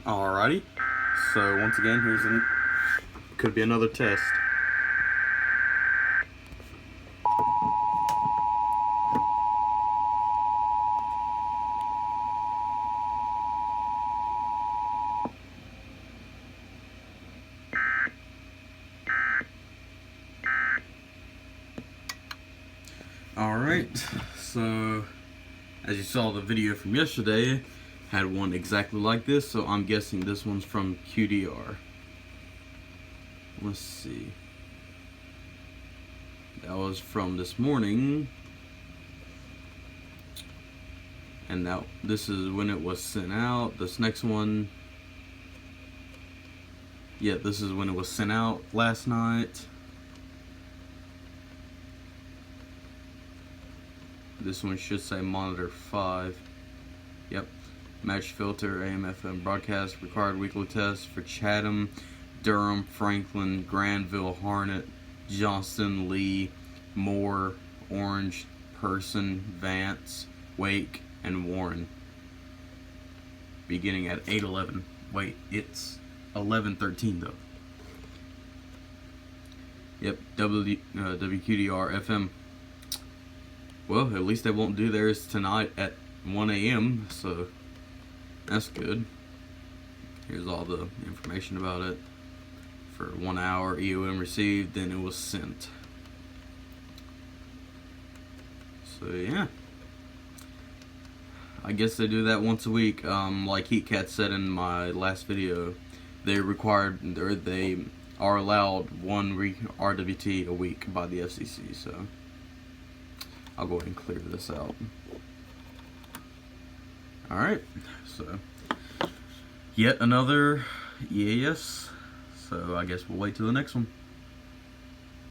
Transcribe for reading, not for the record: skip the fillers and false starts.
Alrighty, so once again, could be another test. Alright, so as you saw the video from yesterday, had one exactly like this, so I'm guessing this one's from QDR. Let's see. That was from this morning. And now this is when it was sent out. This next one, yeah, this is when it was sent out last night. This one should say monitor 5. Yep. Match filter, AM/FM broadcast, required weekly tests for Chatham, Durham, Franklin, Granville, Harnett, Johnston, Lee, Moore, Orange, Person, Vance, Wake, and Warren. Beginning at 8:11. Wait, it's 11:13 though. Yep, WQDR-FM. Well, at least they won't do theirs tonight at 1 a.m., so that's good. Here's all the information about it. For 1 hour, EOM received, then it was sent. So yeah, I guess they do that once a week. Like HeatCat said in my last video, they are allowed one RWT a week by the FCC. So I'll go ahead and clear this out. Alright, so yet another EAS. So I guess we'll wait till the next one.